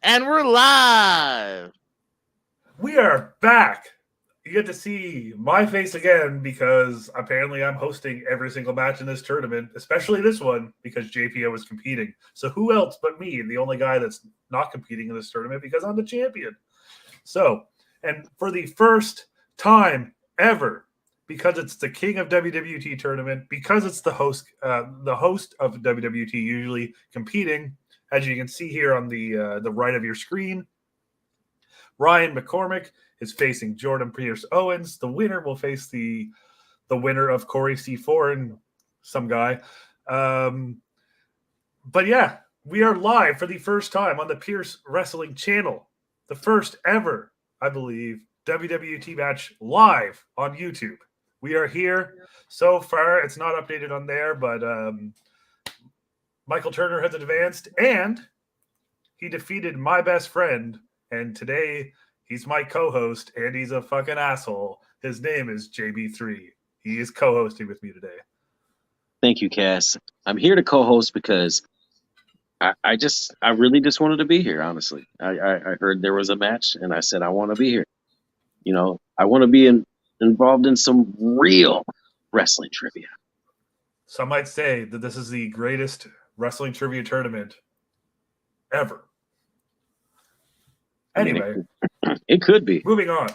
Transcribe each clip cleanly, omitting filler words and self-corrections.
And we're live. We are back. You get to see my face again because apparently I'm hosting every single match in this tournament, especially this one because JPO is competing. So who else but me, the only guy that's not competing in this tournament because I'm the champion. So, and for the first time ever, because it's the king of WWT tournament, because it's the host of WWT usually competing, as you can see here on the right of your screen, Ryan McCormick is facing Jordan Pierce Owens. The winner will face the winner of Corey C4 and some guy. But yeah, we are live for the first time on the Pierce Wrestling channel. The first ever, I believe, WWT match live on YouTube. We are here. So far, it's not updated on there, but Michael Turner has advanced, and he defeated my best friend, and today he's my co-host, and he's a fucking asshole. His name is JB3. He is co-hosting with me today. Thank you, Cass. I'm here to co-host because I really just wanted to be here, honestly. I heard there was a match, and I said, I want to be here. You know, I want to be involved in some real wrestling trivia. Some might say that this is the greatest wrestling trivia tournament ever. Anyway, it could be. Moving on.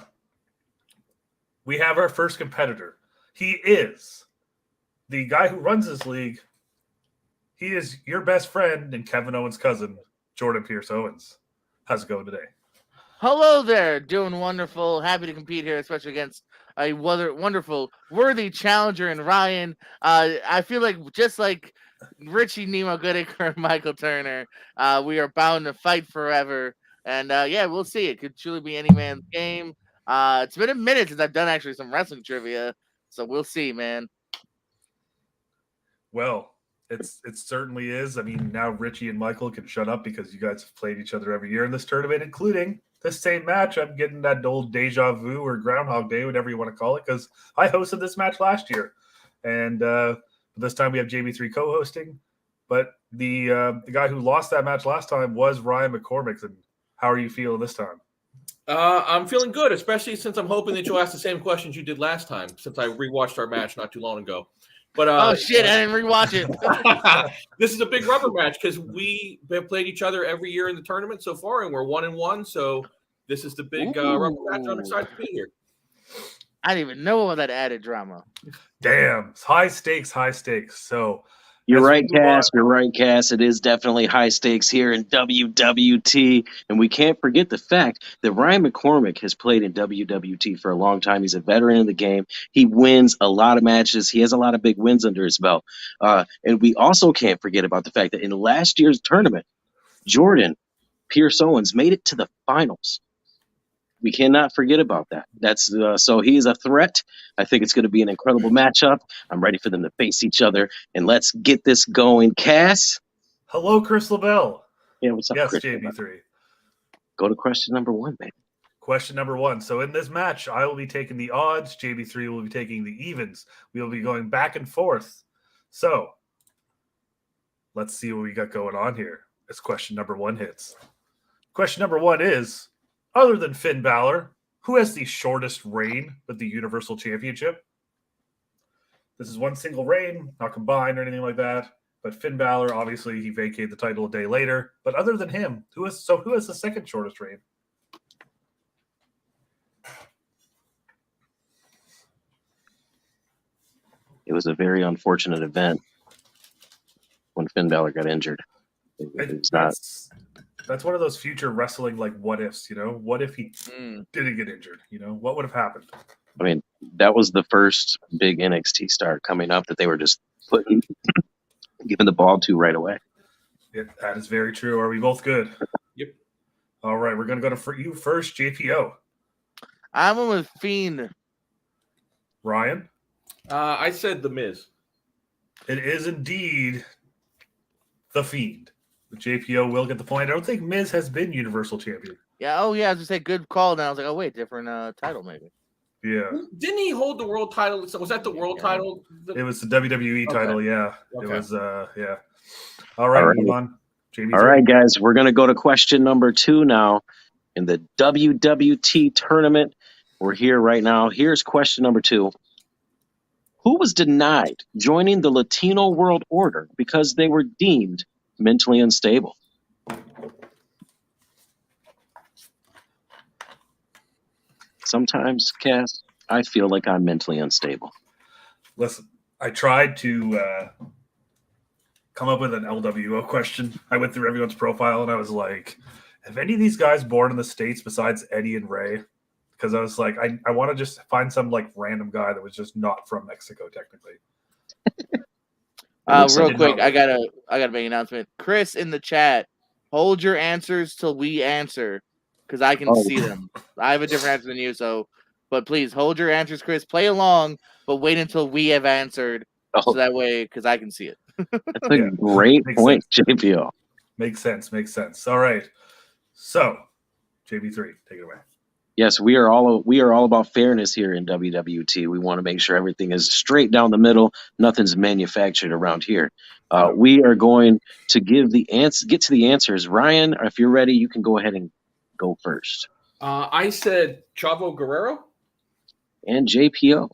We have our first competitor. He is the guy who runs this league. He is your best friend and Kevin Owens' cousin, Jordan Pierce Owens. How's it going today? Hello there. Doing wonderful. Happy to compete here, especially against a wonderful, worthy challenger in Ryan. I feel like just like Richie Nemo Goodacre and Michael Turner, we are bound to fight forever. And yeah, we'll see. It could truly be any man's game. It's been a minute since I've done actually some wrestling trivia, so we'll see, man. Well, it certainly is. I mean, now Richie and Michael can shut up because you guys have played each other every year in this tournament, including this same match. I'm getting that old deja vu or Groundhog Day, whatever you want to call it, because I hosted this match last year, and this time we have JB3 co-hosting. But the guy who lost that match last time was Ryan McCormick. And how are you feeling this time? I'm feeling good, especially since I'm hoping that you'll ask the same questions you did last time, since I rewatched our match not too long ago. But oh shit, I didn't rewatch it. This is a big rubber match because we have played each other every year in the tournament so far, and we're 1-1. So this is the big rubber match. I'm excited to be here. I didn't even know about that added drama. Damn, high stakes, high stakes. So you're right, Cass. You're right, Cass. It is definitely high stakes here in WWT. And we can't forget the fact that Ryan McCormick has played in WWT for a long time. He's a veteran in the game. He wins a lot of matches. He has a lot of big wins under his belt. And we also can't forget about the fact that in last year's tournament, Jordan Pierce Owens made it to the finals. We cannot forget about that. That's so he is a threat. I think it's going to be an incredible matchup. I'm ready for them to face each other, and let's get this going. Cass? Hello, Chris LaBelle. Yeah, what's up, yes, Chris? JB3. Go to question number 1, baby. Question number 1. So in this match, I will be taking the odds. JB3 will be taking the evens. We will be going back and forth. So let's see what we got going on here as question number 1 hits. Question number 1 is, other than Finn Balor, who has the shortest reign with the Universal Championship? This is one single reign, not combined or anything like that. But Finn Balor, obviously, he vacated the title a day later. But other than him, who has the second shortest reign? It was a very unfortunate event when Finn Balor got injured. It's not. That's one of those future wrestling like what ifs, you know? What if he didn't get injured? You know, what would have happened? I mean, that was the first big NXT star coming up that they were just giving the ball to right away. Yeah, that is very true. Are we both good? Yep. All right, we're gonna go to you first, JPO. I'm with Fiend. Ryan? I said The Miz. It is indeed The Fiend. The JPO will get the point. I don't think Miz has been Universal Champion. Yeah, I was going to say good call. And I was like, oh, wait, different title maybe. Yeah. Didn't he hold the world title? Was that the world title? It was the WWE title, yeah. Okay. It was, yeah. All right, move on. JB3. All right, guys, we're going to go to question number 2 now in the WWT tournament. We're here right now. Here's question number 2. Who was denied joining the Latino World Order because they were deemed mentally unstable? Sometimes, Cass, I feel like I'm mentally unstable. Listen, I tried to come up with an LWO question. I went through everyone's profile and I was like, have any of these guys born in the States besides Eddie and Ray? Because I was like, I want to just find some like random guy that was just not from Mexico, technically. Real quick, I gotta make an announcement. Chris in the chat, hold your answers till we answer, because I can see them. I have a different answer than you, but please hold your answers, Chris. Play along, but wait until we have answered, so that way, because I can see it. That's a great point, JPO. Makes sense. All right. So, JB3, take it away. Yes, we are all about fairness here in WWT. We want to make sure everything is straight down the middle. Nothing's manufactured around here. We are going to get to the answers. Ryan, if you're ready, you can go ahead and go first. I said Chavo Guerrero. And JPO.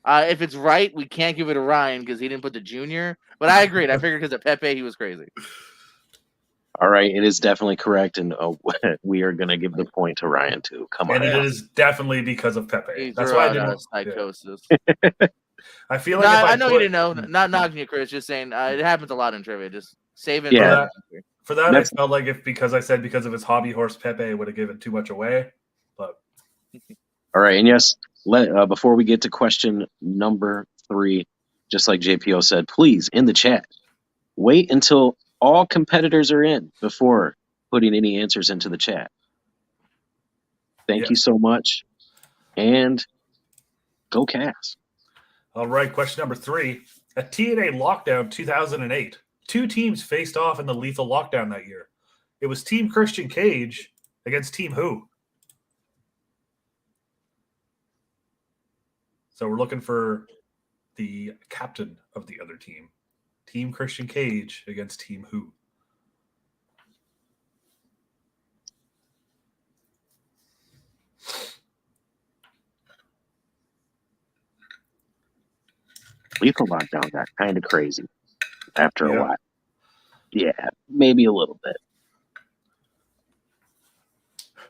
If it's right, we can't give it to Ryan because he didn't put the junior. But I agreed. I figured because of Pepe, he was crazy. All right, it is definitely correct, and we are going to give the point to Ryan too. Come on, and it is definitely because of Pepe. That's why I didn't. Psychosis. Yeah. I feel like I know you didn't know. Not knocking you, Chris. Just saying it happens a lot in trivia. Just save it. Yeah. For that, I felt like because of his hobby horse Pepe, I would have given too much away. But all right, and yes, before we get to question number 3, just like JPO said, please in the chat, wait until all competitors are in before putting any answers into the chat. Thank you so much. And go Cass. All right, question number 3. At TNA Lockdown 2008, 2 teams faced off in the Lethal Lockdown that year. It was Team Christian Cage against Team who? So we're looking for the captain of the other team. Team Christian Cage against Team who? Lethal Lockdown got kind of crazy after a while. Yeah, maybe a little bit.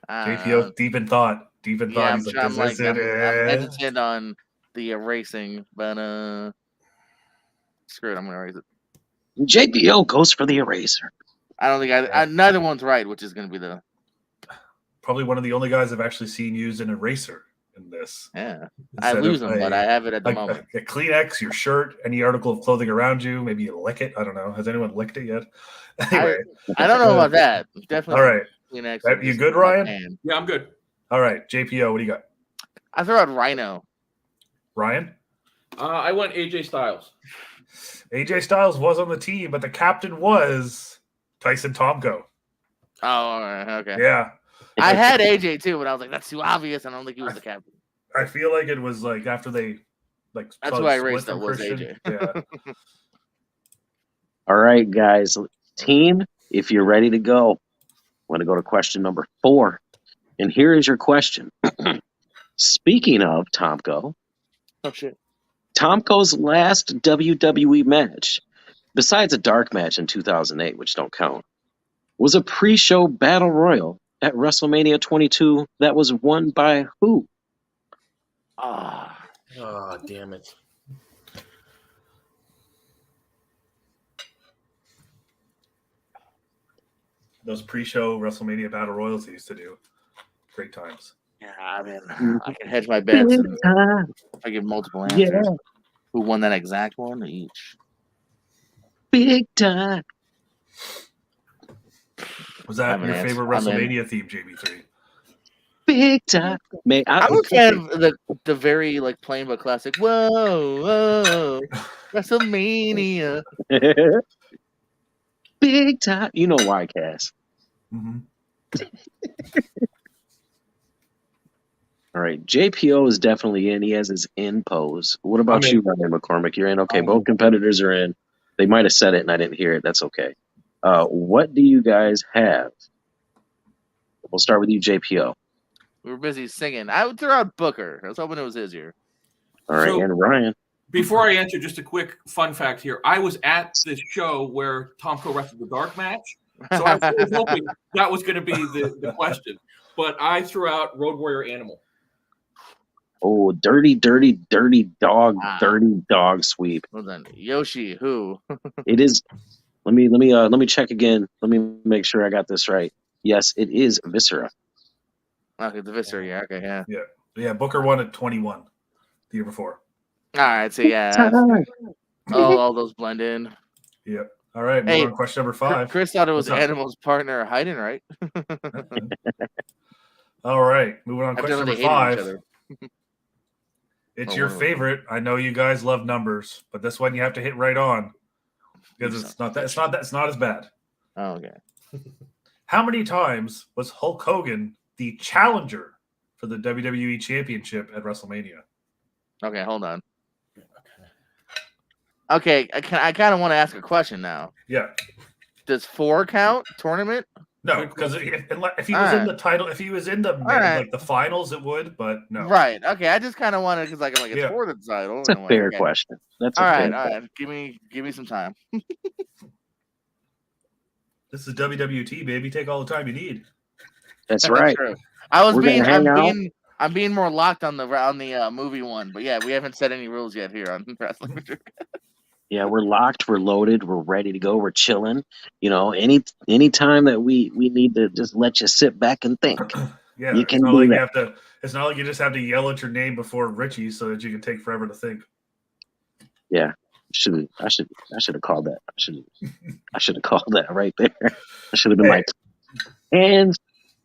JPO, deep in thought. Yeah, I'm hesitant on the erasing, but screw it, I'm gonna erase it. JPO goes for the eraser. I don't think neither one's right, which is gonna be the probably one of the only guys I've actually seen use an eraser in this. Yeah, I lose them, but I have it at the moment. A Kleenex, your shirt, any article of clothing around you. Maybe you lick it. I don't know. Has anyone licked it yet? Anyway, I don't know about that. Definitely. All right. Kleenex. You good, Ryan? Yeah, I'm good. All right, JPO, what do you got? I throw out Rhino. Ryan? I went AJ Styles. AJ Styles was on the team, but the captain was Tyson Tomko. Oh, okay. Yeah. I had AJ too, but I was like, that's too obvious. I don't think he was the captain. I feel like it was like after they that's why I erased that was AJ. Yeah. All right, guys. Team, if you're ready to go, I'm going to go to question number 4. And here is your question. Speaking of Tomko. Oh, shit. Tomko's last WWE match, besides a dark match in 2008, which don't count, was a pre-show battle royal at WrestleMania 22 that was won by who? Oh, damn it. Those pre-show WrestleMania battle royals they used to do. Great times. Yeah, I mean, I can hedge my bets if I give multiple answers. Yeah. Who won that exact one each? Big time. Was that your favorite WrestleMania theme, JB3? Big time. I'm a fan of the very plain but classic. Whoa, whoa, WrestleMania. Big time. You know why, Cass. Mm-hmm. All right, JPO is definitely in. He has his in pose. What about you, Ryan McCormick? You're in. Okay, both competitors are in. They might have said it and I didn't hear it. That's okay. What do you guys have? We'll start with you, JPO. We were busy singing. I would throw out Booker. I was hoping it was his year. All right, So- and Ryan. Before I answer, just a quick fun fact here. I was at this show where Tom co-wrestled the dark match. So I was hoping that was going to be the question. But I threw out Road Warrior Animal. Oh, dirty dog sweep. Well then, Yoshi, who? It is. Let me check again. Let me make sure I got this right. Yes, it is Viscera. Okay, the Viscera. Yeah, okay, yeah. Yeah, Booker won at 21 the year before. All right, so yeah, all those blend in. Yep. All right, Hey, moving on to question number 5. Chris thought it was What's up? Animal's partner hiding, right? All right, moving on to question Evidently number hated each 5. other. It's Oh, your wow. favorite. I know you guys love numbers, but this one you have to hit right on because it's not as bad. Oh, okay. How many times was Hulk Hogan the challenger for the WWE Championship at WrestleMania? Okay, hold on. Okay, I kind of want to ask a question now. Yeah. Does 4 count tournament? No, because if he was in the title, if he was in the right. like the finals, it would, but no. Right. Okay, I just kind of wanted because I'm like it's Yeah. for the title. That's a and I'm like, fair okay. question. That's a All fair right, all question. right. Give me some time. This is WWT, baby. Take all the time you need. That's right. True. I was We're gonna being hang out. I'm being more locked on the movie one, but yeah, we haven't set any rules yet here on wrestling. Yeah, we're locked, we're loaded, we're ready to go, we're chilling. You know, any time that we need to just let you sit back and think. Yeah, You can it's not do like that. you have to. It's not like you just have to yell at your name before Richie so that you can take forever to think. Yeah. I should have called that. I should have called that right there. I should have been like, and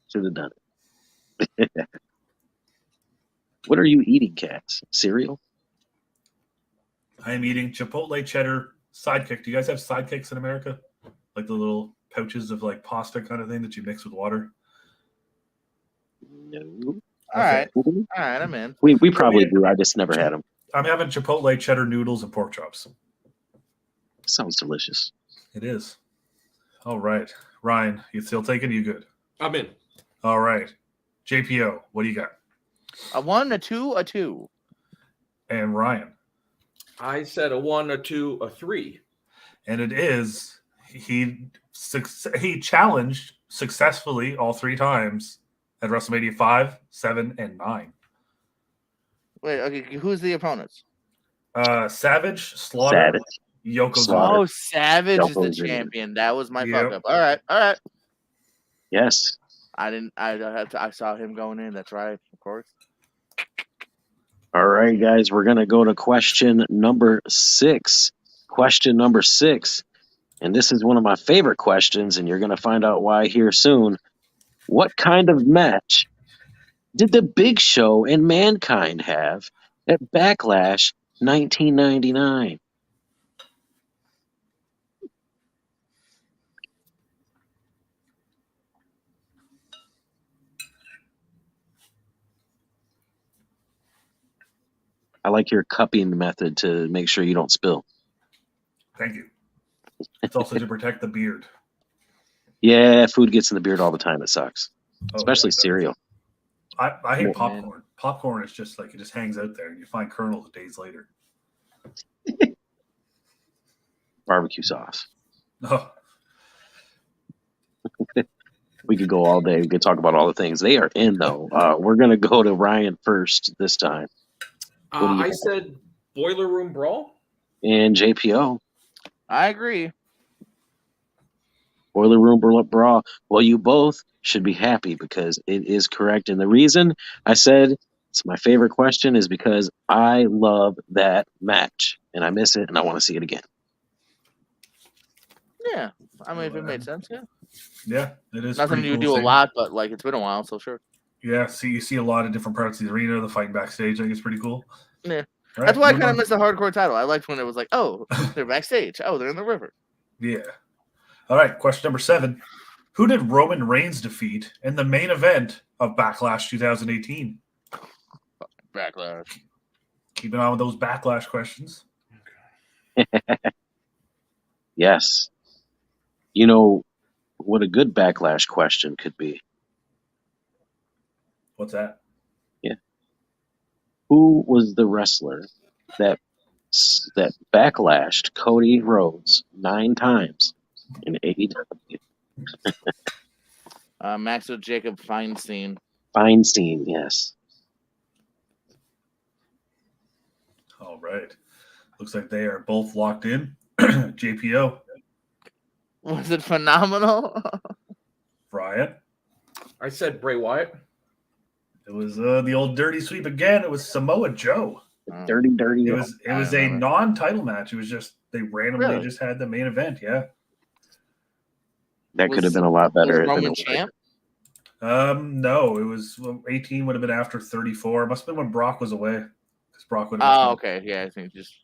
should have done it. What are you eating, Cats? Cereal? I am eating Chipotle cheddar sidekick. Do you guys have sidekicks in America? Like the little pouches of like pasta kind of thing that you mix with water? No. All right, Mhm. all right, I'm in. We probably do. I just never had them. I'm having Chipotle cheddar noodles and pork chops. Sounds delicious. It is. All right. Ryan, you still taking? You good? I'm in. All right. JPO, what do you got? A 1, a 2, a 2. And Ryan. I said a 1, a 2, a 3. And it is he challenged successfully all 3 times at WrestleMania 5, 7, and 9. Wait, okay, who's the opponents? Savage, Slaughter, Savage. Yokozuna. Slaughter. Oh, Savage is the Yokozuna. champion. That was my Yep. fuck up. All right. Yes. I saw him going in. That's right, of course. All right, guys, we're going to go to question number 6. Question number 6. And this is one of my favorite questions, and you're going to find out why here soon. What kind of match did the Big Show and Mankind have at Backlash 1999? I like your cupping method to make sure you don't spill. Thank you. It's also to protect the beard. Yeah, food gets in the beard all the time. It sucks, Oh, especially yeah, cereal. I hate Yeah. popcorn. Popcorn is just like it just hangs out there and you find kernels days later. Barbecue sauce. Oh, We could go all day. We could talk about all the things. They are in, though. We're going to go to Ryan first this time. What do you I got? said Boiler Room Brawl. And JPO, I agree. Boiler Room Brawl. Well, you both should be happy because it is correct. And the reason I said it's my favorite question is because I love that match. And I miss it, and I want to see it again. Yeah, I mean, if it made sense, yeah. yeah, it is. Nothing pretty you cool do a seeing. lot, but like it's been a while, so sure. Yeah, see, you see a lot of different parts of the arena. The fighting backstage, I think, is pretty cool. Yeah. All That's right, why I moving kind on. of miss the hardcore title. I liked when it was like, oh, they're backstage. Oh, they're in the river. Yeah. All right, question number 7. Who did Roman Reigns defeat in the main event of Backlash 2018? Backlash. Keeping on with those Backlash questions. Yes. You know what a good backlash question could be? What's that? Who was the wrestler that backlashed Cody Rhodes 9 times in AEW? Maxwell Jacob Feinstein. Feinstein, yes. All right. Looks like they are both locked in. JPO, Was it phenomenal? Brian. I said Bray Wyatt. It was the old dirty sweep again. It was Samoa Joe. Dirty. It was a non-title match. It was just they randomly just had the main event. Yeah. That could have been a lot better. Was Roman champ? No, it was 18 would have been after 34. It must have been when Brock was away. Because Brock would have. Oh, okay. Yeah, I think just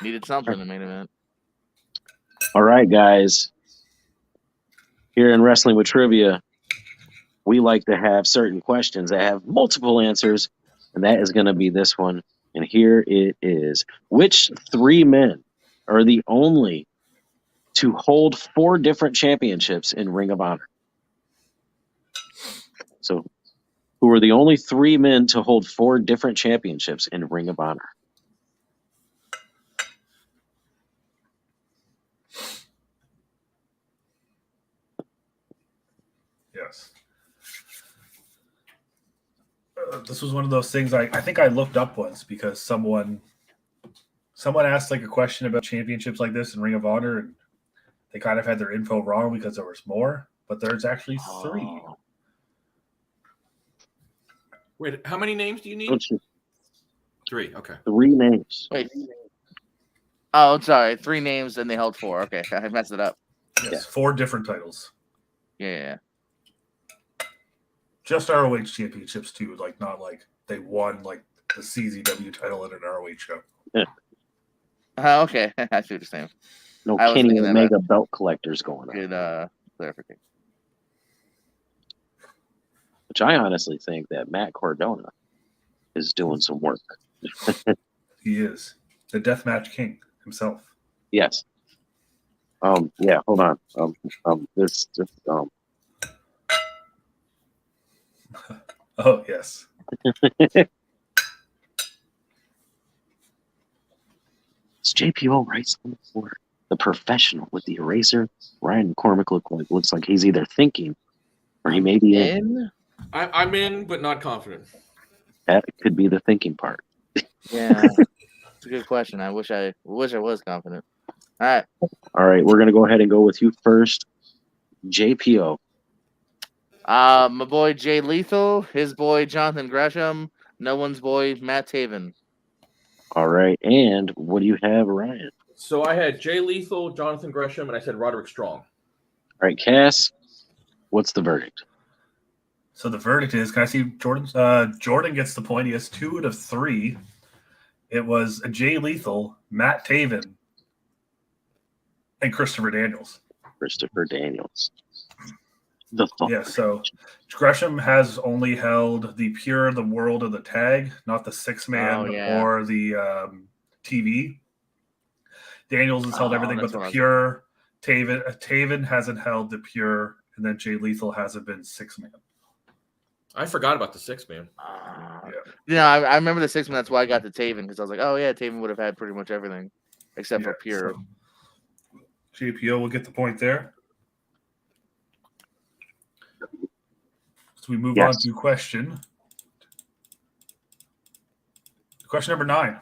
needed something in the main event. All right, guys. Here in Wrestling with Trivia, we like to have certain questions that have multiple answers, and that is going to be this one. And here it is. Which 3 men are the only to hold 4 different championships in Ring of Honor? So, who are the only 3 men to hold 4 different championships in Ring of Honor? Yes. This was one of those things I think I looked up once because someone asked like a question about championships like this in Ring of Honor, and they kind of had their info wrong because there was more, but there's actually 3. Wait, how many names do you need? 3. Okay. 3 names. Wait. Oh, I'm sorry. 3 names and they held 4. Okay, I messed it up. Yes, 4 different titles. Yeah. Just ROH championships too, like not like they won like the CZW title at an ROH show. Yeah. Okay, I see what you're saying. No I was Kenny thinking that Omega belt collectors going on. Good clarification. Which I honestly think that Matt Cardona is doing some work. He is the deathmatch king himself. Yes. Yeah, hold on. Oh yes. Is JPO wrestling for the professional with the eraser? Ryan McCormick looks like he's either thinking or he may be in. I'm in, but not confident. That could be the thinking part. Yeah, it's a good question. I wish I was confident. All right, we're gonna go ahead and go with you first, JPO. My boy Jay Lethal, his boy Jonathan Gresham, no one's boy Matt Taven. All right, and what do you have, Ryan? So I had Jay Lethal, Jonathan Gresham, and I said Roderick Strong. All right, Cass, what's the verdict? So the verdict is, can I see Jordan's? Jordan gets the point. He has 2 out of 3. It was Jay Lethal, Matt Taven, and Christopher Daniels. Christopher Daniels. Yeah, so Gresham has only held the Pure, the World, of the Tag, not the 6-man or the TV. Daniels has held everything but the Pure. Taven hasn't held the Pure, and then Jay Lethal hasn't been 6-man. I forgot about the 6-man. I remember the 6-man. That's why I got the Taven, because I was like, oh yeah, Taven would have had pretty much everything except for Pure. So JPO will get the point there. So we move on to question number 9.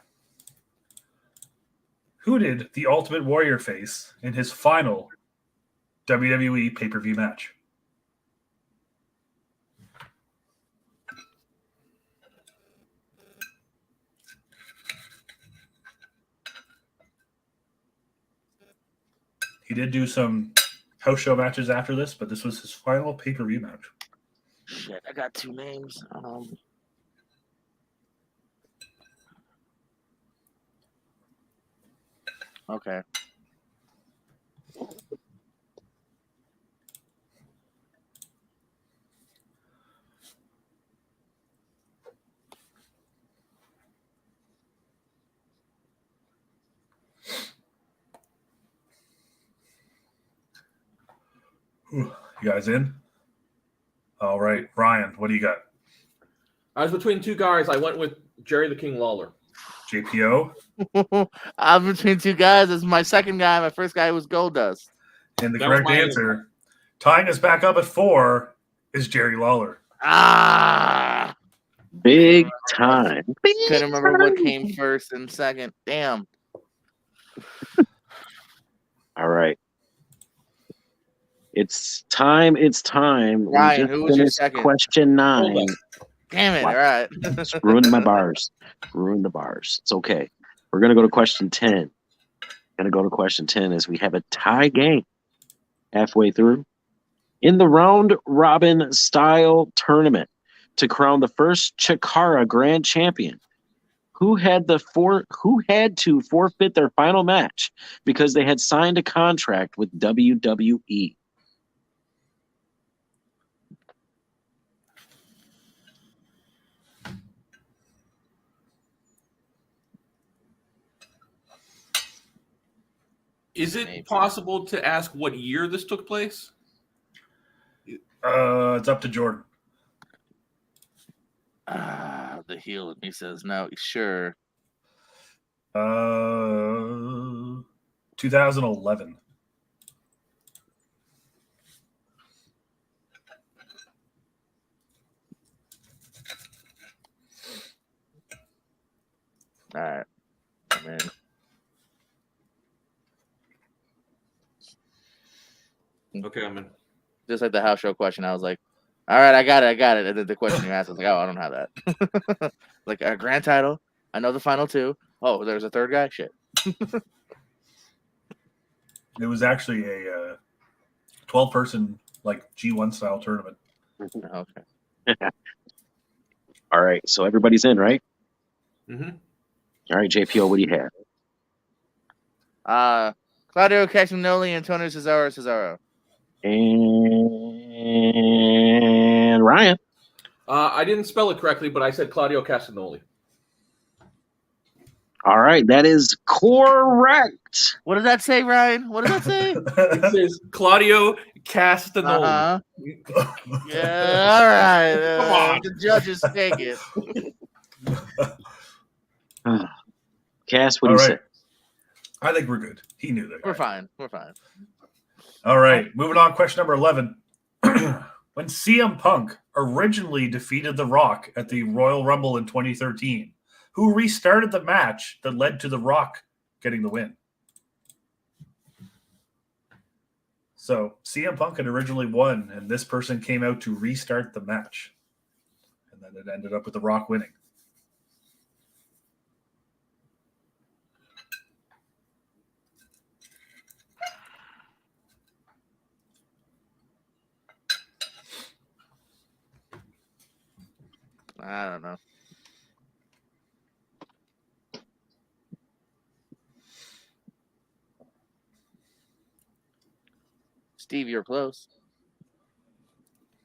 Who did the Ultimate Warrior face in his final WWE pay-per-view match? He did do some house show matches after this, but this was his final pay-per-view match. Shit, I got 2 names. Okay. You guys in? All right, Ryan, what do you got? I was between two guys. I went with Jerry the King Lawler. JPO? I'm between two guys. It's my second guy. My first guy was Goldust. And the That was correct my answer, tying us back up at 4, is Jerry Lawler. Ah, Big time. couldn't remember what came first and second. Damn. All right. It's time. It's time. Ryan, We just who was your finished second? question 9. Damn it! Wow. All right. Just ruined my bars. Ruined the bars. It's okay. We're going to go to question 10. Going to go to question 10 as we have a tie game halfway through. In the round robin style tournament to crown the first Chikara Grand Champion, who had to forfeit their final match because they had signed a contract with WWE? Is it possible to ask what year this took place? It's up to Jordan. The heel in me says no. Sure. 2011. All right. I'm in. Okay, I'm in. Just like the house show question, I was like, all right, I got it. And then the question you asked, I was like, oh, I don't have that. Like a grand title. I know the final 2. Oh, there's a third guy? Shit. It was actually a 12-person like G1 style tournament. Okay. All right, so everybody's in, right? Mm-hmm. All right, JPO, what do you have? Claudio Castagnoli, Antonio Cesaro. And Ryan. I didn't spell it correctly, but I said Claudio Castagnoli. All right, that is correct. What does that say, Ryan? What does that say? It says Claudio Castagnoli. Yeah, all right. Come on. The judges take it. Cass, what do All you right. say? I think we're good. He knew that. We're fine. We're fine. All right, moving on. Question number 11. When CM Punk originally defeated The Rock at the Royal Rumble in 2013, who restarted the match that led to The Rock getting the win? So CM Punk had originally won, and this person came out to restart the match. And then it ended up with The Rock winning. I don't know. Steve, you're close.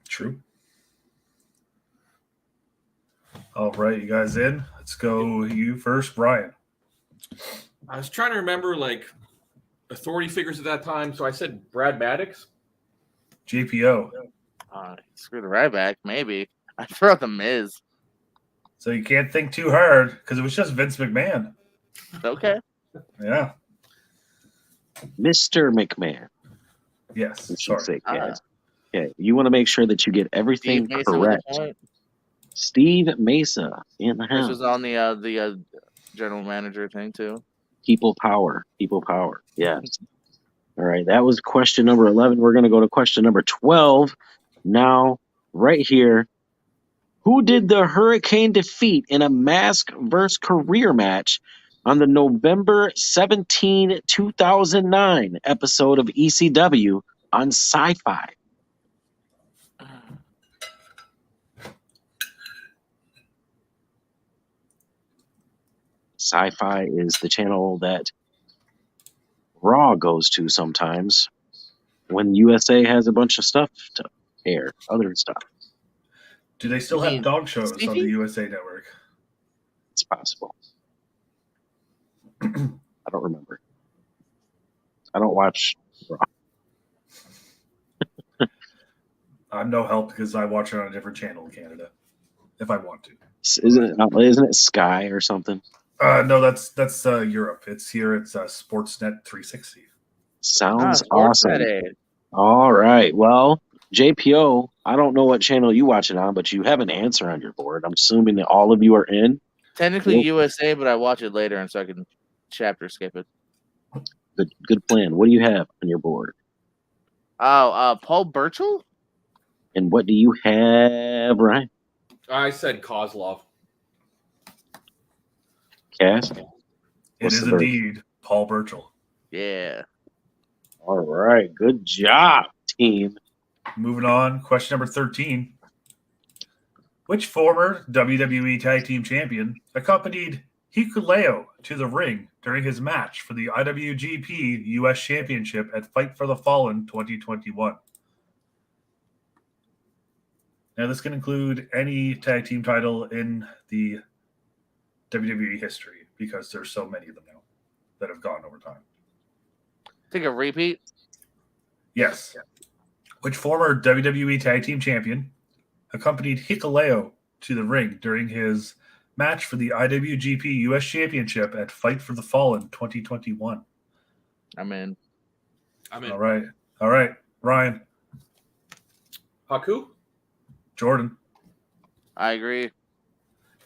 True. All right, you guys in? Let's go you first, Brian. I was trying to remember like authority figures at that time, so I said Brad Maddox. JPO. Screw the Ryback, maybe. I threw out the Miz. So you can't think too hard because it was just Vince McMahon. Okay. Yeah. Mr. McMahon. Yes. We should Sorry. say, guys. Okay, you want to make sure that you get everything Steve Mason with correct. a point. Steve Mesa in the This house. was on the general manager thing too. People power. People power. Yes. All right. That was question number 11. We're going to go to question number 12. Now, right here. Who did the Hurricane defeat in a mask versus career match on the November 17, 2009 episode of ECW on Sci-Fi? Sci-Fi is the channel that Raw goes to sometimes when USA has a bunch of stuff to air, other stuff. Do they still have dog shows on the Stevie? USA Network? It's possible. I don't remember. I don't watch Raw. I'm no help because I watch it on a different channel in Canada, if I want to. Isn't it Sky or something? No, that's Europe. It's here. It's Sportsnet 360. Sounds Sports awesome. Net Aid. All right. Well, JPO, I don't know what channel you watch it on, but you have an answer on your board. I'm assuming that all of you are in. Technically Yep. USA, but I watch it later, and so I can chapter skip it. Good plan. What do you have on your board? Oh, Paul Burchill? And what do you have, Ryan? I said Kozlov. Cass? It What's is the verse? indeed Paul Burchill. Yeah. All right. Good job, team. Moving on, question number 13. Which former WWE Tag Team Champion accompanied Hikuleo to the ring during his match for the IWGP US Championship at Fight for the Fallen 2021? Now, this can include any tag team title in the WWE history because there's so many of them now that have gone over time. Think a repeat? Yes. Which former WWE Tag Team Champion accompanied Hikuleo to the ring during his match for the IWGP US Championship at Fight for the Fallen 2021? I'm in. All right. Ryan, Haku? Jordan. I agree.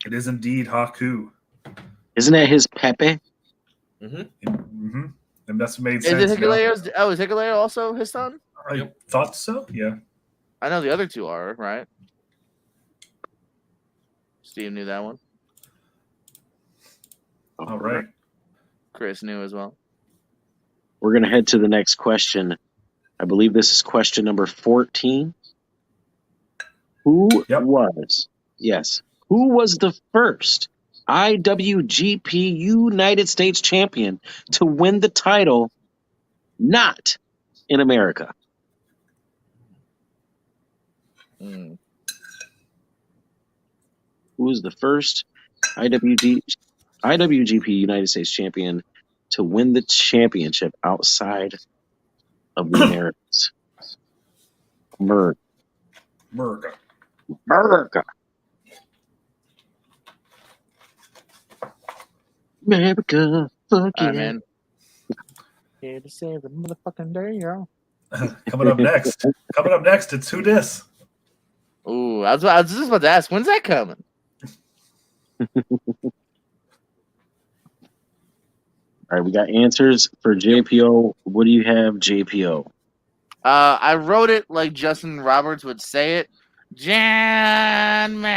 It is indeed Haku. Isn't that his Pepe? Mm-hmm. And that's made Is sense. it Hikuleo's? Oh, is Hikuleo also his son? I thought so. Yeah. I know the other two are, right? Steve knew that one. All right. Chris knew as well. We're going to head to the next question. I believe this is question number 14. Who was the first IWGP United States champion to win the title not in America? Mm. Who was the first IWGP United States champion to win the championship outside of the Americas? America. Fuck yeah. I'm in. Here to save the motherfucking day, y'all. Coming up next, it's Who Dis? Ooh, I was just about to ask, when's that coming? All right, we got answers for JPO. What do you have, JPO? I wrote it like Justin Roberts would say it. John Moxley.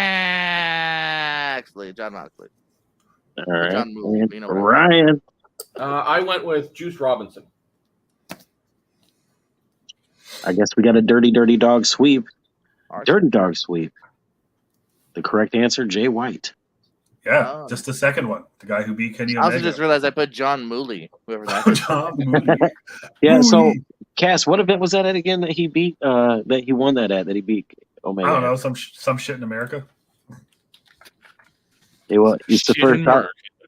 All right. John Moxley, And you know, Ryan. I went with Juice Robinson. I guess we got a dirty dog sweep. Archie. Dirty dog sweep. The correct answer, Jay White. Yeah, just the second one. The guy who beat Kenny I also Omega. just realized I put John Mooley, whoever that is. John Mooney. Yeah, so Cass, what event was that at again that he beat that he won that he beat Omega? I don't know, some shit in America. It's the first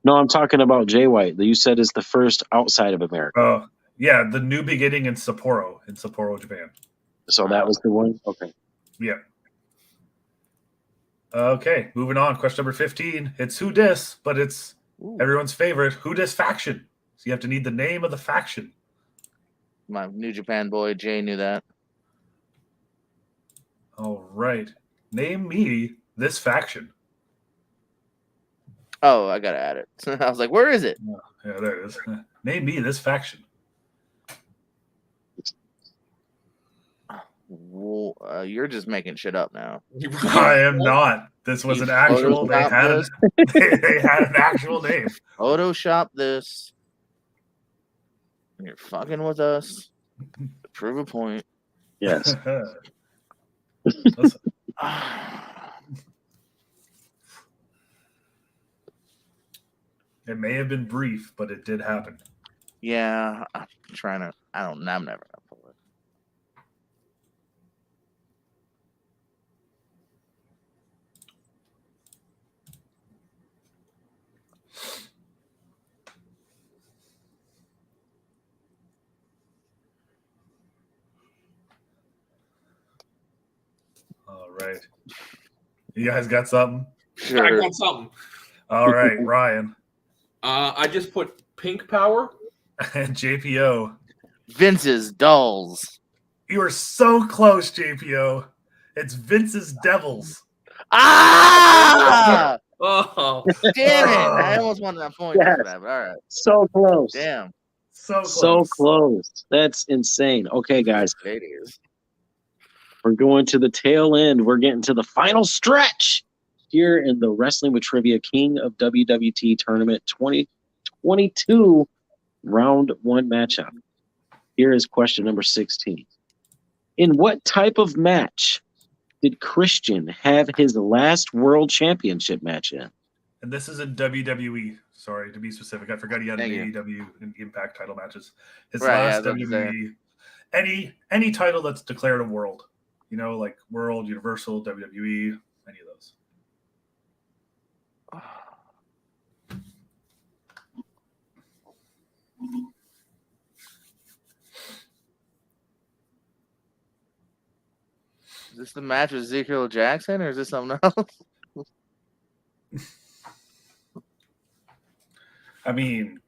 No, I'm talking about Jay White. That you said is the first outside of America. Oh, yeah, the New Beginning in Sapporo, Japan. So that was the one? Okay. Yeah. Okay, moving on. Question number 15. It's Who Dis, but it's everyone's favorite Who Dis faction. So you have to need the name of the faction. My New Japan boy, Jay, knew that. All right. Name me this faction. Oh, I gotta add it. I was like, where is it? Yeah, there it is. Name me this faction. Well, you're just making shit up now. I am not. This was an actual. They had an actual name. Photoshop this. You're fucking with us. To prove a point. Yes. It may have been brief, but it did happen. Yeah, I'm trying to. I'm never gonna pull it. All right. You guys got something? I Sure. got something. All right, Ryan I just put pink power. and JPO. Vince's dolls. You were so close, JPO. It's Vince's Devils. Ah! Oh, Damn it! I almost wanted that point Yes. for that, but all right. So close. Damn. So close. So close. That's insane. Okay, guys, It is. we're going to the tail end. We're getting to the final stretch here in the Wrestling with Trivia King of WWT Tournament 2022 Round 1 matchup. Here is question number 16. In what type of match did Christian have his last World Championship match in? And this is in WWE. Sorry, to be specific. I forgot he had an Thank you. AEW and Impact title matches. His Right, last yeah, I was about to WWE. Any title that's declared a world. You know, like World, Universal, WWE, any of those. Is this the match with Ezekiel Jackson, or is this something else? I mean,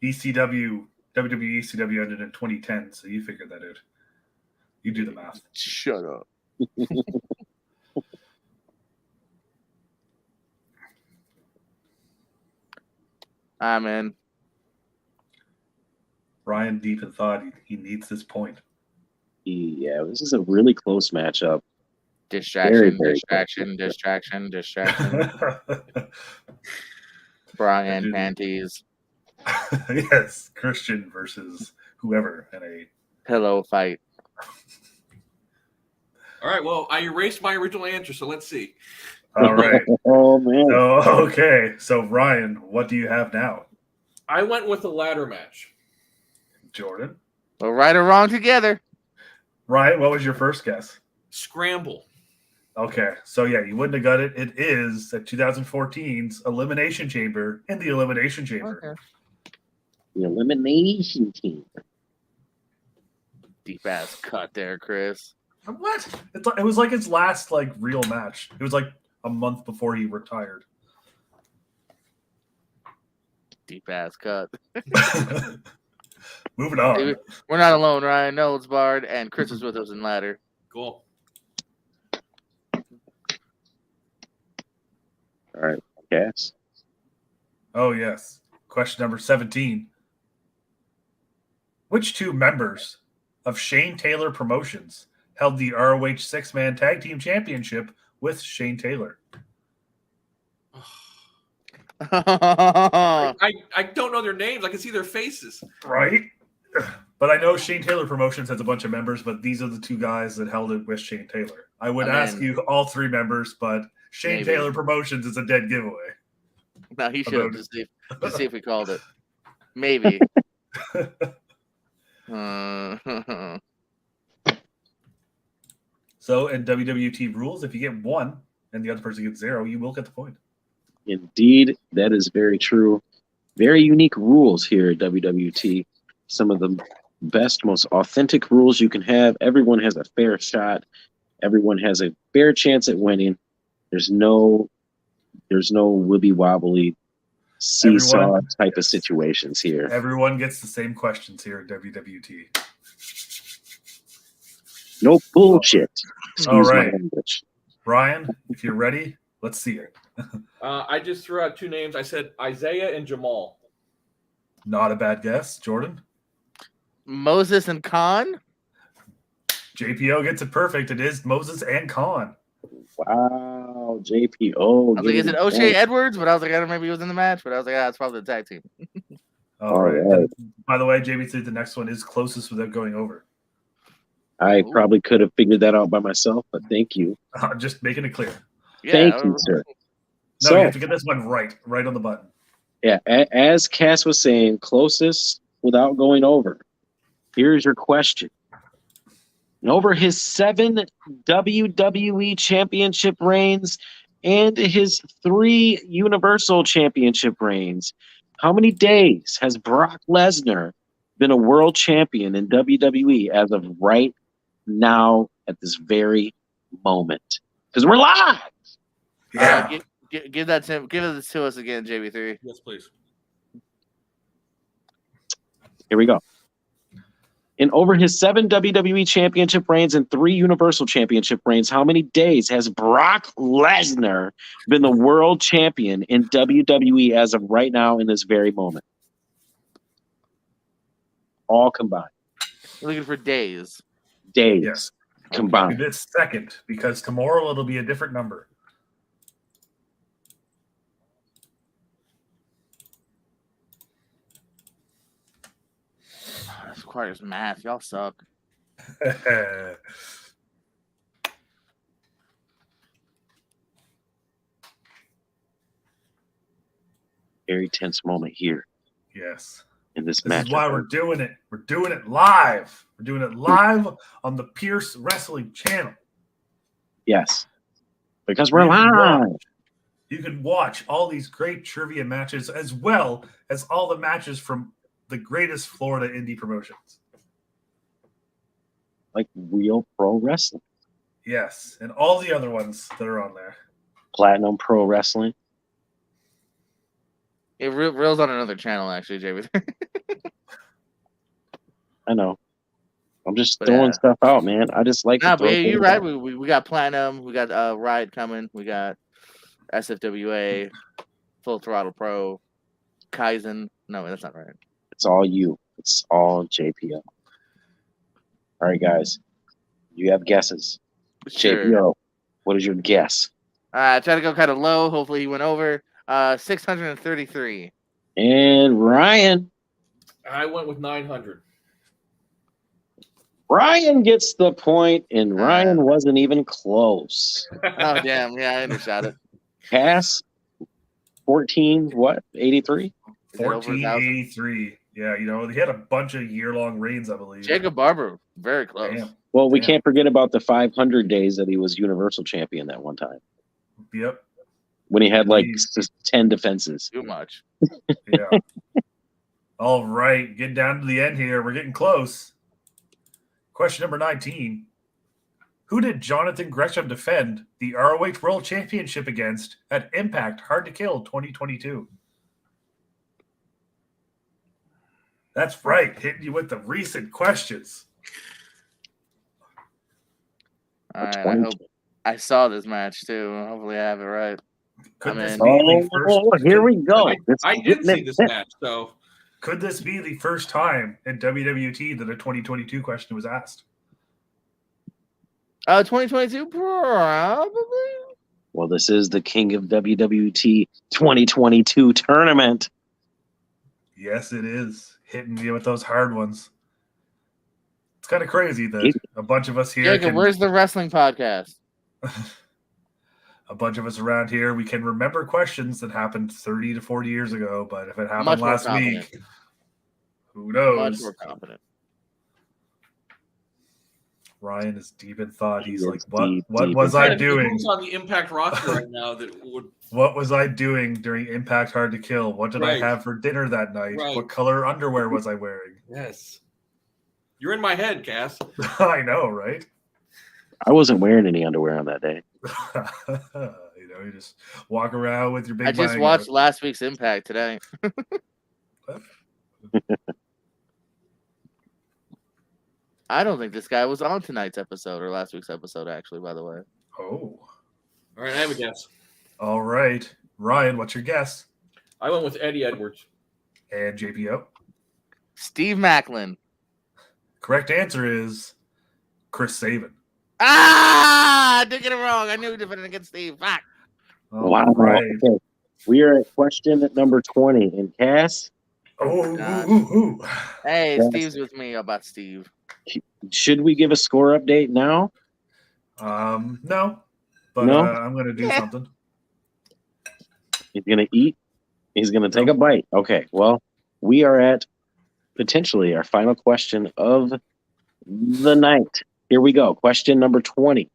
WWE ECW ended in 2010, so you figured that out. You do the math. Shut up. I'm in. Ryan deep in thought. He needs this point. Yeah, this is a really close matchup. Distraction, very distraction, distraction, distraction. Bra and panties. Yes, Christian versus whoever in a Pillow fight. all right. Well, I erased my original answer, so let's see. All right. Oh, man. Okay. So Ryan, what do you have now? I went with a ladder match. Jordan. Well, right or wrong together. Ryan, what was your first guess? Scramble. Okay. So yeah, you wouldn't have got it. It is at 2014's Elimination Chamber in the Elimination Chamber. Okay. The Elimination Team. Deep ass cut there, Chris. What? It was like his last real match. It was like a month before he retired. Deep ass cut. Moving on. We're not alone, Ryan. No, it's Bard, and Chris is with us in ladder. Cool. All right, Cass. Oh, yes. Question number 17. Which two members of Shane Taylor Promotions held the ROH six-man tag team championship with Shane Taylor? I don't know their names. I can see their faces. Right? But I know Shane Taylor Promotions has a bunch of members, but these are the two guys that held it with Shane Taylor. I would ask you all three members, but Shane Maybe. Taylor Promotions is a dead giveaway. No, he should have to see if we called it. Maybe. So in WWT rules, if you get one and the other person gets 0, you will get the point. Indeed, that is very true. Very unique rules here at WWT. Some of the best, most authentic rules you can have. Everyone has a fair shot. Everyone has a fair chance at winning. There's no wibby wobbly seesaw type of situations here. Everyone gets the same questions here at WWT. No bullshit. All Excuse my right. language. Ryan, if you're ready, let's see it. I just threw out two names. I said Isaiah and Jamal. Not a bad guess. Jordan? Moses and Khan? JPO gets it perfect. It is Moses and Khan. Wow, JPO. I was like, is it O'Shea Edwards? But I was like, I don't remember he was in the match. But I was like, it's probably the tag team. All right. By the way, JBC, the next one is closest without going over. I probably could have figured that out by myself, but thank you. Just making it clear. Yeah, Thank you, sir. No, So, you have to get this one right on the button. yeah, as Cass was saying, closest without going over. Here's your question. And over his 7 WWE Championship reigns and his 3 Universal Championship reigns, how many days has Brock Lesnar been a world champion in WWE as of right now at this very moment. Because we're live. Yeah. Give that to us again, JB3. Yes, please. Here we go. In over his 7 WWE Championship reigns and 3 Universal Championship reigns, how many days has Brock Lesnar been the world champion in WWE as of right now in this very moment? All combined. You're looking for days. Days Yes. combined. It's second because tomorrow it'll be a different number. This requires math. Y'all suck. Very tense moment here Yes. in this This match. is why we're doing it. We're doing it live. We're doing it live on the Pierce Wrestling channel. Yes. Because we're You can live. watch- You can watch all these great trivia matches as well as all the matches from the greatest Florida indie promotions. Like real pro wrestling. Yes, and all the other ones that are on there. Platinum Pro Wrestling. It reels on another channel, actually, JB. I know. I'm just But, throwing yeah. stuff out, man. I just like Nah, to but throw yeah, you're things right. out. We got Platinum. We got Riot coming. We got SFWA, Full Throttle Pro, Kaizen. No, that's not right. It's all you. It's all JPO. All right, guys. You have guesses. Sure. JPO, what is your guess? Try to go kind of low. Hopefully he went over. 633. And Ryan. I went with 900. Ryan gets the point, and Ryan wasn't even close. Oh, damn. Yeah, I undershot it. Cass, 14, what? 83? Is that over 1,000? 1483. Yeah, he had a bunch of year-long reigns, I believe. Jacob Barber, very close. Damn. Well, we Damn. can't forget about the 500 days that he was Universal Champion that one time Yep. when he had like Jeez. 10 defenses. Too much. Yeah. All right, getting down to the end here. We're getting close. Question number 19. Who did Jonathan Gresham defend the ROH World Championship against at Impact Hard to Kill 2022? That's right, hitting you with the recent questions. All right, I hope I saw this match too. Hopefully I have it right. Could this in. be the first? Here we go. I didn't see this match, so Could this be the first time in WWT that a 2022 question was asked? 2022 probably. Well, this is the King of WWT 2022 tournament. Yes, it is. Hitting you with those hard ones. It's kind of crazy that a bunch of us here Jacob, where's the wrestling podcast? a bunch of us around here, we can remember questions that happened 30 to 40 years ago, but if it happened Much more last confident. week, who knows? Much more confident. Ryan is deep in thought. He's He like, is what deep was in I thought. doing? Who's on the Impact roster right now that would What was I doing during Impact Hard to Kill? What did Right. I have for dinner that night? Right. What color underwear was I wearing? Yes. You're in my head, Cass. I know, right? I wasn't wearing any underwear on that day. You just walk around with your big I just bang watched out. last week's Impact today. I don't think this guy was on tonight's episode or last week's episode, actually, by the way. Oh. All right, I have a guess. All right. Ryan, what's your guess? I went with Eddie Edwards. And JPO? Steve Macklin. Correct answer is Chris Sabin. I did get it wrong. I knew he defended against Steve. Fuck. All Wow. right. Okay. We are at question at number 20. And Cass, Oh, God. ooh. Hey, Yes. Steve's with me. How about Steve? should we give a score update now? No. But No? I'm going to do something. He's going to eat. He's going to take a bite. Okay. Well, we are at potentially our final question of the night. Here we go. Question number 20.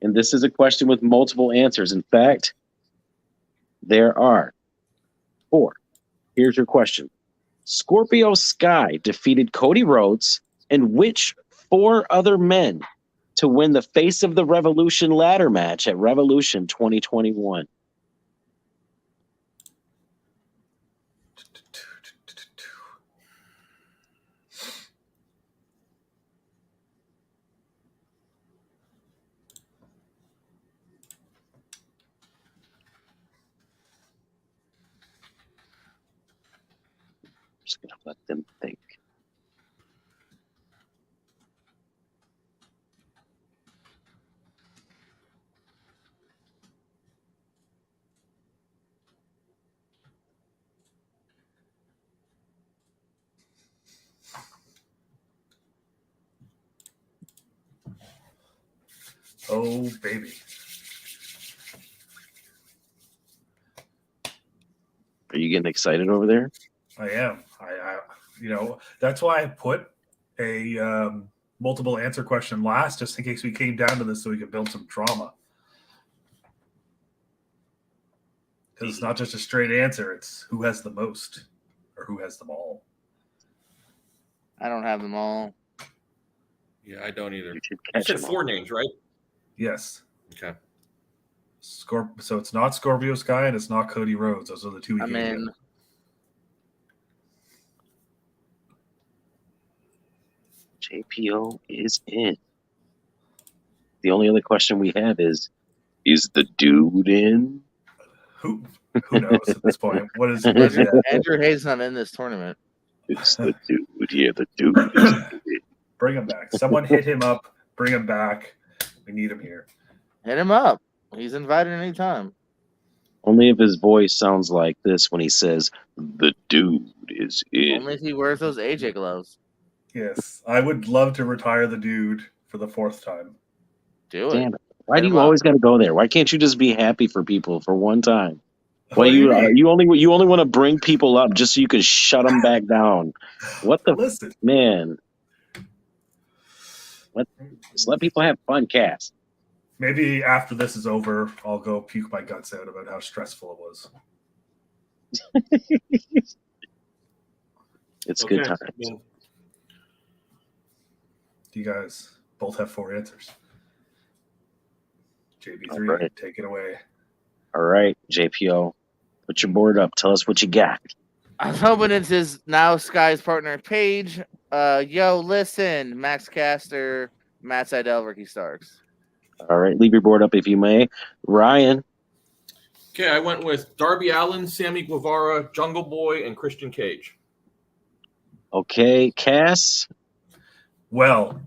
And this is a question with multiple answers. In fact, there are 4. Here's your question. Scorpio Sky defeated Cody Rhodes and which 4 other men to win the Face of the Revolution ladder match at Revolution 2021? Just gonna let them think. Oh, baby. Are you getting excited over there? I am. I that's why I put a multiple answer question last, just in case we came down to this, so we could build some drama. Because it's not just a straight answer; it's who has the most, or who has them all. I don't have them all. Yeah, I don't either. You should You catch said them all. 4 names, right? Yes. Okay. So it's not Scorpio Sky and it's not Cody Rhodes. Those are the two. I'm in. JPO is in. The only other question we have is the dude in? Who knows at this point? What is that? Andrew Hayes not in this tournament. It's the dude. Yeah, the dude is in. Bring him back. Someone hit him up. Bring him back. We need him here. Hit him up. He's invited anytime. Only if his voice sounds like this when he says, the dude is in. Only if he wears those AJ gloves. Yes, I would love to retire the dude for the 4th time. Do it. Damn it. Why Hit do him you up. always got to go there? Why can't you just be happy for people for one time? Why What do you mean? you only want to bring people up just so you can shut them back down? What the Listen, man? Just let people have fun, Cass. maybe after this is over, I'll go puke my guts out about how stressful it was. It's good times. Yeah. You guys both have 4 answers. JB3, All right. take it away. All right, JPO, put your board up. Tell us what you got. I'm hoping it's his now Sky's partner Paige. Yo, listen, Max Caster, Matt Seidel, Ricky Starks. All right, leave your board up if you may. Ryan. Okay, I went with Darby Allin, Sammy Guevara, Jungle Boy, and Christian Cage. Okay, Cass. Well,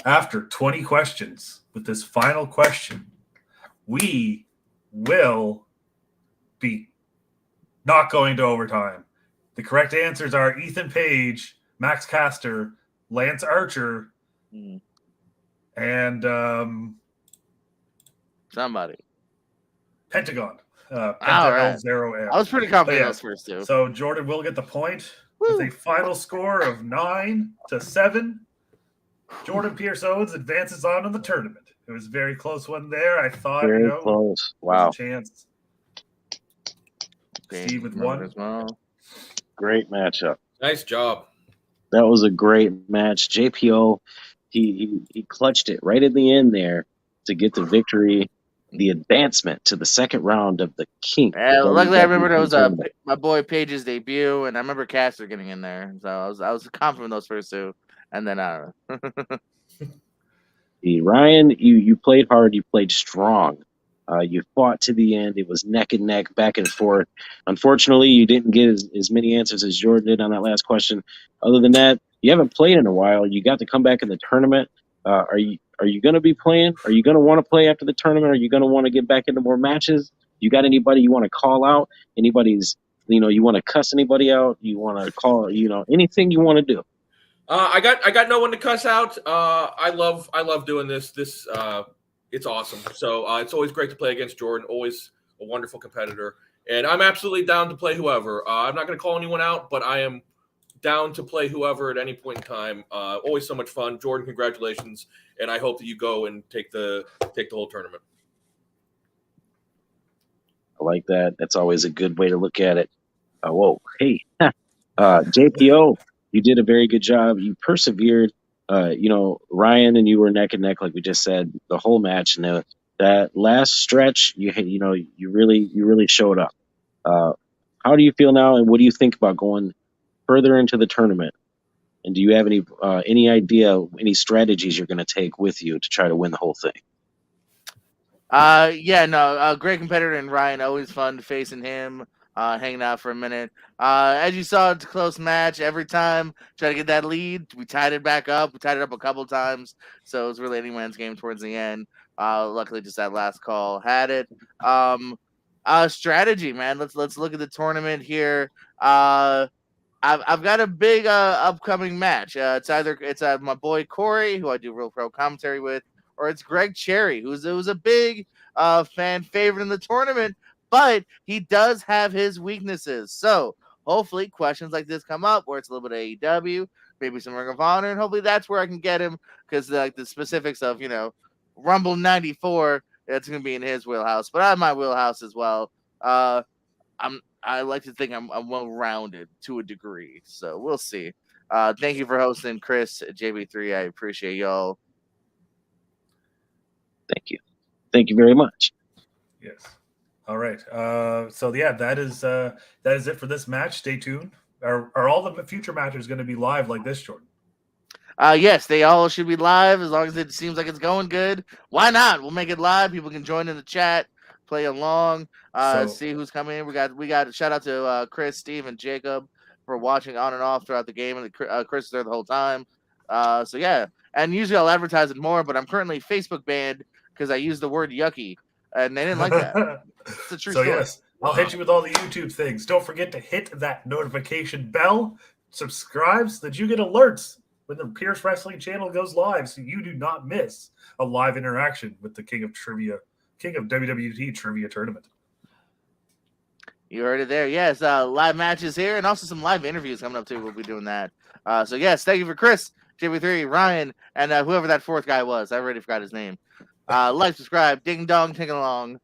after 20 questions, with this final question, we will be not going to overtime. The correct answers are Ethan Page, Max Caster, Lance Archer, and Somebody. Pentagon. All Pentagon right. 0M. I was pretty confident yeah. those first two. So Jordan will get the point with a final score of 9-7. Jordan Pierce Owens advances on in the tournament. It was a very close one there. I thought, Very close. Wow. there's a chance. Steve with one. As well. Great matchup. Nice job. That was a great match. JPO, he clutched it right at the end there to get the victory, the advancement to the second round of the King. Yeah, luckily I remember it was tournament. my boy Page's debut, and I remember Caster getting in there. So I was confident in those first two, and then I don't know. Ryan, you played hard. You played strong. You fought to the end. It was neck and neck, back and forth. Unfortunately, you didn't get as many answers as Jordan did on that last question. Other than that, you haven't played in a while. You got to come back in the tournament. Are you going to be playing? Are you going to want to play after the tournament? Are you going to want to get back into more matches? You got anybody you want to call out? Anybody's, you want to cuss anybody out? You want to call, anything you want to do? I got no one to cuss out. I love doing this. It's awesome. So it's always great to play against Jordan. Always a wonderful competitor, and I'm absolutely down to play whoever. I'm not going to call anyone out, but I am down to play whoever at any point in time. Always so much fun. Jordan, congratulations, and I hope that you go and take the whole tournament. I like that. That's always a good way to look at it. Hey, JPO, you did a very good job. You persevered. Ryan and you were neck and neck, like we just said, the whole match, and that last stretch, you really showed up. How do you feel now, and what do you think about going further into the tournament? And do you have any idea, any strategies you're going to take with you to try to win the whole thing? Great competitor in Ryan. Always fun facing him, hanging out for a minute. As you saw, it's a close match every time. Try to get that lead. We tied it back up. We tied it up a couple times, so it was really anyone's game towards the end. Luckily, just that last call had it. Strategy, man. Let's look at the tournament here. I've got a big upcoming match. It's either my boy Corey, who I do Real Pro commentary with, or it's Greg Cherry, who's a big fan favorite in the tournament, but he does have his weaknesses. So hopefully questions like this come up where it's a little bit of AEW, maybe some Ring of Honor, and hopefully that's where I can get him, because like the specifics of Rumble 94, that's gonna be in his wheelhouse, but I have my wheelhouse as well. I like to think I'm well rounded to a degree, so we'll see. Thank you for hosting, Chris, JB3. I appreciate y'all. Thank you very much. Yes. All right. That is it for this match. Stay tuned. Are all the future matches going to be live like this, Jordan? Yes, they all should be live as long as it seems like it's going good. Why not? We'll make it live. People can join in the chat, play along, see who's coming in. We got a shout out to Chris, Steve, and Jacob for watching on and off throughout the game, and Chris is there the whole time. And usually I'll advertise it more, but I'm currently Facebook banned because I used the word yucky, and they didn't like that. It's a true story. Yes, I'll hit you with all the YouTube things. Don't forget to hit that notification bell, subscribe so that you get alerts when the Pierce Wrestling channel goes live, so you do not miss a live interaction with the King of WWT Trivia Tournament. You heard it there. Yes, live matches here, and also some live interviews coming up too. We'll be doing that. So yes, thank you for Chris, JB3, Ryan, and whoever that fourth guy was. I already forgot his name. Like, subscribe, ding dong, ting along.